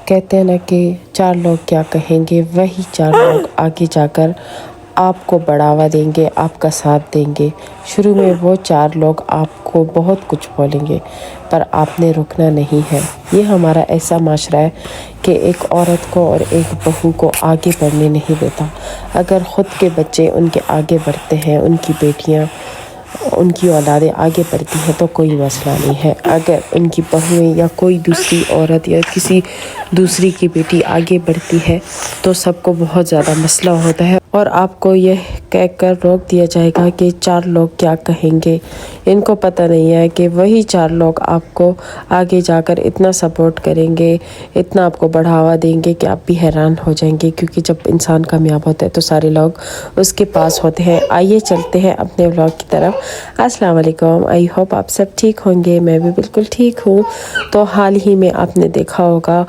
कहते हैं ना कि 4 लोग क्या कहेंगे, वही 4 लोग आगे जाकर आपको बढ़ावा देंगे, आपका साथ देंगे। शुरू में वो 4 लोग आपको बहुत कुछ बोलेंगे, पर आपने रुकना नहीं है। ये हमारा ऐसा माशरा है कि एक औरत को और एक बहू को आगे बढ़ने नहीं देता। अगर ख़ुद के बच्चे उनके आगे बढ़ते हैं, उनकी बेटियाँ, उनकी औलादें आगे बढ़ती हैं तो कोई मसला नहीं है। अगर उनकी बहुएं या कोई दूसरी औरत या किसी दूसरी की बेटी आगे बढ़ती है तो सबको बहुत ज़्यादा मसला होता है और आपको यह कहकर रोक दिया जाएगा कि 4 लोग क्या कहेंगे। इनको पता नहीं है कि वही 4 लोग आपको आगे जाकर इतना सपोर्ट करेंगे, इतना आपको बढ़ावा देंगे कि आप भी हैरान हो जाएंगे, क्योंकि जब इंसान कामयाब होता है तो सारे लोग उसके पास होते हैं। आइए चलते हैं अपने व्लॉग की तरफ। अस्सलाम वालेकुम, आई होप आप सब ठीक होंगे। मैं भी बिल्कुल ठीक हूँ। तो हाल ही में आपने देखा होगा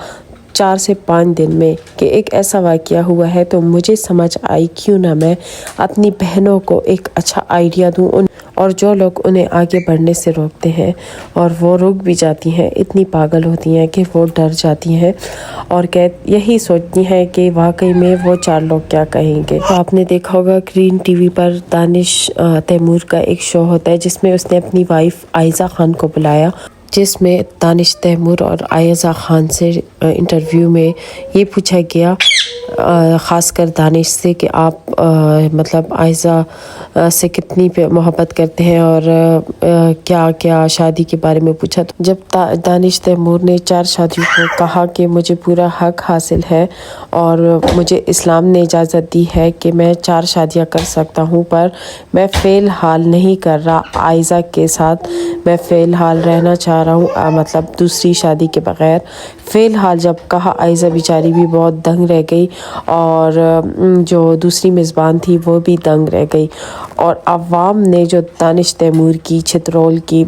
4 से 5 दिन में कि एक ऐसा वाक़या हुआ है, तो मुझे समझ आई क्यों ना मैं अपनी बहनों को एक अच्छा आइडिया दूँ और जो लोग उन्हें आगे बढ़ने से रोकते हैं और वो रुक भी जाती हैं, इतनी पागल होती हैं कि वो डर जाती हैं और यही सोचती हैं कि वाकई में वो 4 लोग क्या कहेंगे। तो आपने देखा होगा ग्रीन टीवी पर दानिश तैमूर का एक शो होता है जिसमें उसने अपनी वाइफ आयज़ा खान को बुलाया, जिसमें दानिश तैमूर और आयज़ा खान से इंटरव्यू में ये पूछा गया, ख़ासकर दानिश से, कि आप मतलब आयज़ा से कितनी मोहब्बत करते हैं और क्या क्या शादी के बारे में पूछा। तो जब दानिश तैमूर ने 4 शादियों को कहा कि मुझे पूरा हक हासिल है और मुझे इस्लाम ने इजाज़त दी है कि मैं 4 शादियां कर सकता हूं, पर मैं फ़िलहाल नहीं कर रहा आयज़ा के साथ, मैं फ़िलहाल रहना चाह रहा हूँ, मतलब दूसरी शादी के बग़ैर। फ़िलहाल जब कहा, आयज़ा बेचारी भी बहुत दंग रह गई और जो दूसरी मेज़बान थी वो भी दंग रह गई। और अवाम ने जो दानिश तैमूर की छितरोल की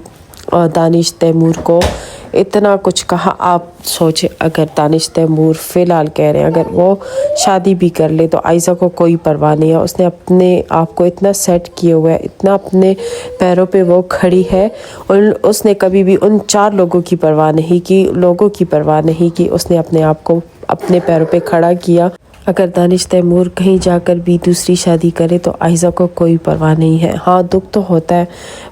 दानिश तैमूर को इतना कुछ कहा। आप सोचें, अगर दानिश तैमूर फ़िलहाल कह रहे हैं अगर वो शादी भी कर ले तो आयज़ा को कोई परवाह नहीं है। उसने अपने आप को इतना सेट किए हुआ है, इतना अपने पैरों पे वो खड़ी है और उसने कभी भी उन 4 लोगों की परवाह नहीं की, उसने अपने आप को अपने पैरों पे खड़ा किया। अगर दानिश तैमूर कहीं जाकर भी दूसरी शादी करे तो आयज़ा को कोई परवाह नहीं है। हाँ, दुख तो होता है,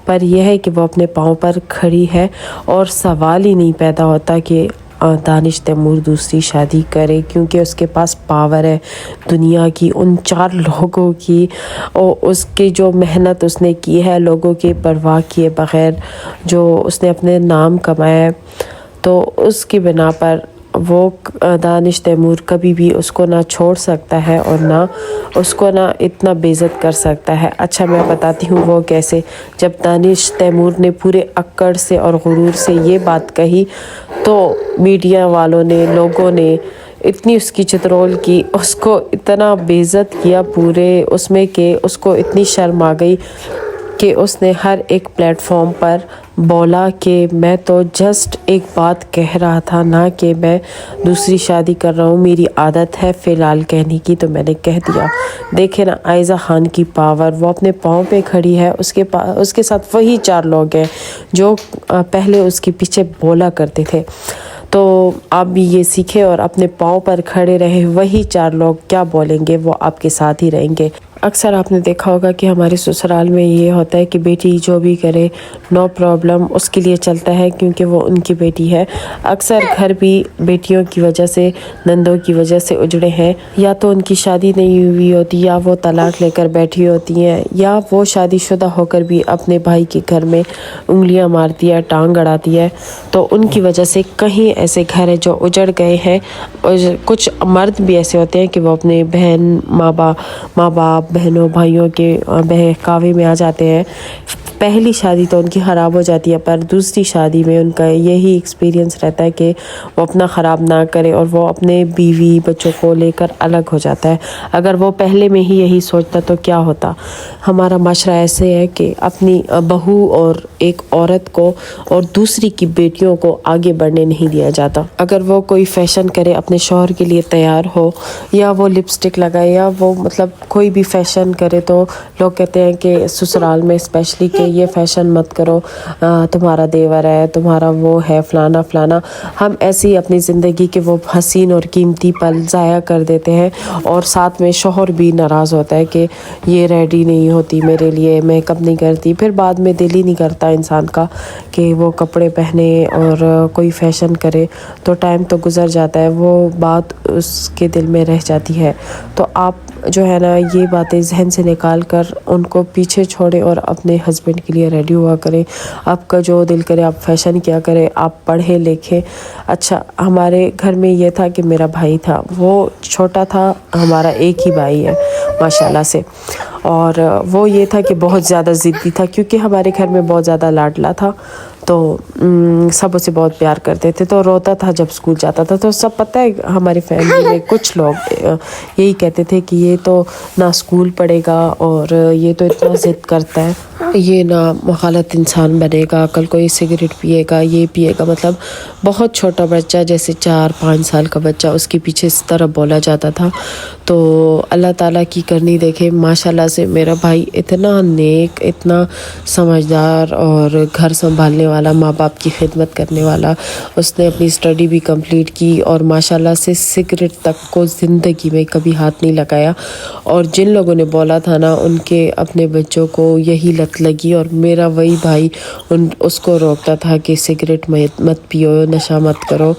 पर यह है कि वो अपने पाँव पर खड़ी है और सवाल ही नहीं पैदा होता कि दानिश तैमूर दूसरी शादी करे, क्योंकि उसके पास पावर है दुनिया की, उन 4 लोगों की, और उसकी जो मेहनत उसने की है लोगों की परवाह किए बग़ैर, जो उसने अपने नाम कमाया है, तो उसकी बिना पर वो दानिश तैमूर कभी भी उसको ना छोड़ सकता है और ना उसको ना इतना बेइज्जत कर सकता है। अच्छा, मैं बताती हूँ वो कैसे। जब दानिश तैमूर ने पूरे अक्कड़ से और गुरूर से ये बात कही तो मीडिया वालों ने, लोगों ने इतनी उसकी चित्रोल की, उसको इतना बेइज्जत किया पूरे उसमें कि उसको इतनी शर्म आ गई कि उसने हर एक प्लेटफॉर्म पर बोला कि मैं तो जस्ट एक बात कह रहा था ना कि मैं दूसरी शादी कर रहा हूँ, मेरी आदत है फ़िलहाल कहने की, तो मैंने कह दिया। देखे ना आयज़ा खान की पावर, वो अपने पाँव पे खड़ी है। उसके साथ वही 4 लोग हैं जो पहले उसके पीछे बोला करते थे। तो आप भी ये सीखें और अपने पाँव पर खड़े रहे। वही 4 लोग क्या बोलेंगे वो आपके साथ ही रहेंगे। अक्सर आपने देखा होगा कि हमारे ससुराल में ये होता है कि बेटी जो भी करे नो प्रॉब्लम, उसके लिए चलता है क्योंकि वो उनकी बेटी है। अक्सर घर भी बेटियों की वजह से, नंदों की वजह से उजड़े हैं, या तो उनकी शादी नहीं हुई होती, या वो तलाक लेकर बैठी होती हैं, या वो शादीशुदा होकर भी अपने भाई के घर में उंगलियां मारती है, टांग अड़ाती है। तो उनकी वजह से कहीं ऐसे घर है जो उजड़ गए हैं। और कुछ मर्द भी ऐसे होते हैं कि वो अपने बहन, माँ बाप, बहनों भाइयों के बहकावे में आ जाते हैं। पहली शादी तो उनकी ख़राब हो जाती है, पर दूसरी शादी में उनका यही एक्सपीरियंस रहता है कि वो अपना ख़राब ना करे और वो अपने बीवी बच्चों को लेकर अलग हो जाता है। अगर वो पहले में ही यही सोचता तो क्या होता। हमारा माशरा ऐसे है कि अपनी बहू और एक औरत को और दूसरी की बेटियों को आगे बढ़ने नहीं दिया जाता। अगर वो कोई फ़ैशन करे, अपने शौहर के लिए तैयार हो, या वो लिपस्टिक लगाए, या वो मतलब कोई भी फैशन करे तो लोग कहते हैं कि ससुराल में स्पेशली कि ये फ़ैशन मत करो, तुम्हारा देवर है, तुम्हारा वो है, फ़लाना फ़लाना। हम ऐसी अपनी ज़िंदगी के वो हसीन और कीमती पल ज़ाया कर देते हैं और साथ में शौहर भी नाराज़ होता है कि ये रेडी नहीं होती मेरे लिए, मेकअप नहीं करती। फिर बाद में दिल ही नहीं करता इंसान का कि वो कपड़े पहने और कोई फ़ैशन करे, तो टाइम तो गुज़र जाता है, वो बात उसके दिल में रह जाती है। तो आप जो है ना ये बातें जहन से निकाल कर उनको पीछे छोड़ें और अपने हस्बैंड के लिए रेडी हुआ करें। आपका जो दिल करे आप फ़ैशन किया करें, आप पढ़ें लिखें। अच्छा, हमारे घर में ये था कि मेरा भाई था, वो छोटा था, हमारा एक ही भाई है माशाल्लाह से, और वो ये था कि बहुत ज़्यादा ज़िद्दी था क्योंकि हमारे घर में बहुत ज़्यादा लाडला था, तो सब उसे बहुत प्यार करते थे। तो रोता था जब स्कूल जाता था, तो सब पता है हमारी फैमिली में कुछ लोग यही कहते थे कि ये तो ना स्कूल पढ़ेगा और ये तो इतना ज़िद करता है, ये ना गलत इंसान बनेगा, कल को ये सिगरेट पिएगा, ये पिएगा। मतलब बहुत छोटा बच्चा, जैसे 4-5 साल का बच्चा, उसके पीछे इस तरह बोला जाता था। तो अल्लाह ताला की करनी देखे, माशाल्लाह से मेरा भाई इतना नेक, इतना समझदार और घर संभालने वाला, माँ बाप की खिदमत करने वाला। उसने अपनी स्टडी भी कंप्लीट की और माशाल्लाह से सिगरेट तक को ज़िंदगी में कभी हाथ नहीं लगाया। और जिन लोगों ने बोला था ना, उनके अपने बच्चों को यही लत लगी और मेरा वही भाई उसको रोकता था कि सिगरेट मत पियो, नशा मत करो।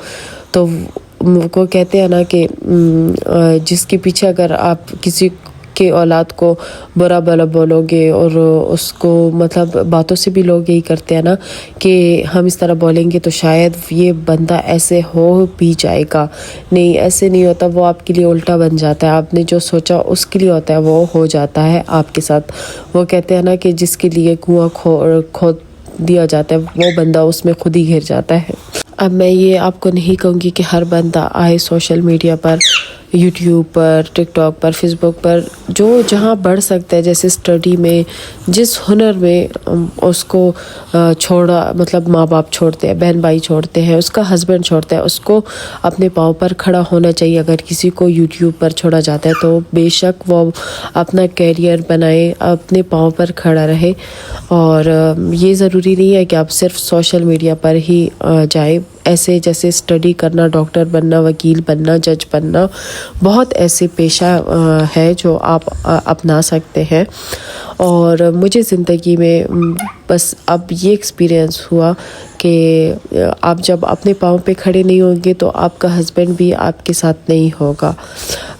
तो वो कहते हैं ना कि जिसके पीछे अगर आप किसी के औलाद को बुरा भला बोलोगे और उसको मतलब बातों से भी लोग यही करते हैं ना कि हम इस तरह बोलेंगे तो शायद ये बंदा ऐसे हो भी जाएगा। नहीं, ऐसे नहीं होता, वो आपके लिए उल्टा बन जाता है। आपने जो सोचा उसके लिए होता है, वो हो जाता है आपके साथ। वो कहते हैं ना कि जिसके लिए कुआं खोद दिया जाता है वो बंदा उसमें खुद ही घिर जाता है। अब मैं ये आपको नहीं कहूँगी कि हर बंदा आए सोशल मीडिया पर, यूट्यूब पर, टिकटॉक पर, फेसबुक पर, जो जहाँ बढ़ सकता है, जैसे स्टडी में, जिस हुनर में उसको छोड़ा, मतलब माँ बाप छोड़ते हैं, बहन भाई छोड़ते हैं, उसका हस्बैंड छोड़ता है, उसको अपने पाँव पर खड़ा होना चाहिए। अगर किसी को यूट्यूब पर छोड़ा जाता है तो बेशक वो अपना कैरियर बनाए, अपने पाँव पर खड़ा रहे। और ये ज़रूरी नहीं है कि आप सिर्फ सोशल मीडिया पर ही जाए। ऐसे जैसे स्टडी करना, डॉक्टर बनना, वकील बनना, जज बनना, बहुत ऐसे पेशा है जो आप अपना सकते हैं। और मुझे ज़िंदगी में बस अब ये एक्सपीरियंस हुआ कि आप जब अपने पाँव पे खड़े नहीं होंगे तो आपका हस्बैंड भी आपके साथ नहीं होगा,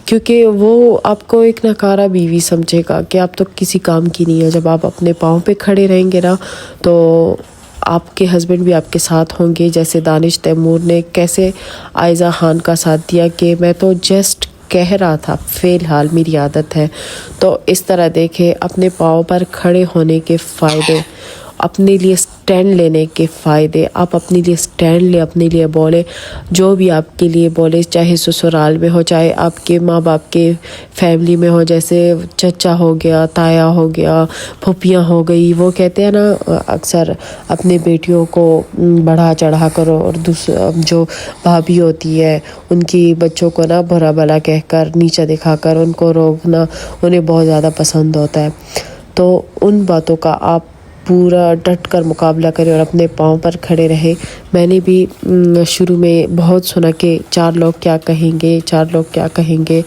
क्योंकि वो आपको एक नकारा बीवी समझेगा कि आप तो किसी काम की नहीं है। जब आप अपने पाँव पे खड़े रहेंगे ना तो आपके हस्बैंड भी आपके साथ होंगे। जैसे दानिश तैमूर ने कैसे आयज़ा खान का साथ दिया कि मैं तो जस्ट कह रहा था, फ़िलहाल मेरी आदत है। तो इस तरह देखे अपने पाँव पर खड़े होने के फ़ायदे, अपने लिए स्टैंड लेने के फ़ायदे। आप अपने लिए स्टैंड ले, अपने लिए बोले, जो भी आपके लिए बोले, चाहे ससुराल में हो, चाहे आपके माँ बाप के फैमिली में हो, जैसे चचा हो गया, ताया हो गया, फूफियाँ हो गई। वो कहते हैं ना अक्सर अपने बेटियों को बढ़ा चढ़ा करो और दूसरा जो भाभी होती है उनकी बच्चों को ना बुरा भला कहकर, नीचा दिखाकर उनको रोकना उन्हें बहुत ज़्यादा पसंद होता है। तो उन बातों का आप पूरा डट कर मुकाबला करें और अपने पाँव पर खड़े रहे। मैंने भी शुरू में बहुत सुना कि 4 लोग क्या कहेंगे, 4 लोग क्या कहेंगे।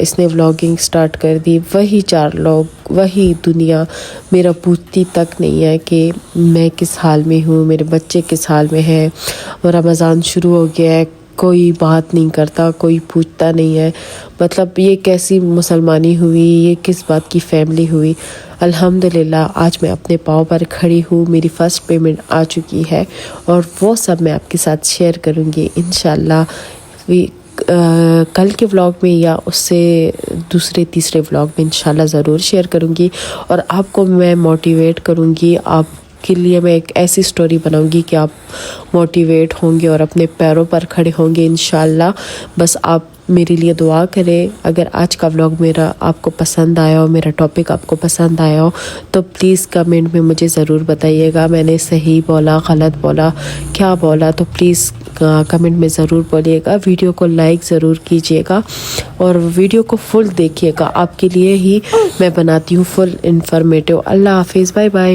इसने व्लॉगिंग स्टार्ट कर दी, वही 4 लोग, वही दुनिया मेरा पूछती तक नहीं है कि मैं किस हाल में हूँ, मेरे बच्चे किस हाल में हैं। रमज़ान शुरू हो गया है, कोई बात नहीं करता, कोई पूछता नहीं है। मतलब ये कैसी मुसलमानी हुई, ये किस बात की फैमिली हुई। अल्हम्दुलिल्लाह आज मैं अपने पाँव पर खड़ी हूँ, मेरी फ़र्स्ट पेमेंट आ चुकी है और वो सब मैं आपके साथ शेयर करूँगी इंशाल्लाह कल के व्लॉग में या उससे दूसरे तीसरे व्लॉग में इंशाल्लाह ज़रूर शेयर करूँगी। और आपको मैं मोटिवेट करूँगी, आप के लिए मैं एक ऐसी स्टोरी बनाऊंगी कि आप मोटिवेट होंगे और अपने पैरों पर खड़े होंगे इंशाल्लाह। बस आप मेरे लिए दुआ करें। अगर आज का व्लॉग मेरा आपको पसंद आया हो, मेरा टॉपिक आपको पसंद आया हो, तो प्लीज़ कमेंट में मुझे ज़रूर बताइएगा। मैंने सही बोला, गलत बोला, क्या बोला, तो प्लीज़ کمنٹ میں ضرور بولیے گا. ویڈیو کو لائک ضرور کیجیے گا اور ویڈیو کو فل دیکھیے گا. آپ کے لیے ہی میں بناتی ہوں فل انفارمیٹیو. اللہ حافظ. Bye bye.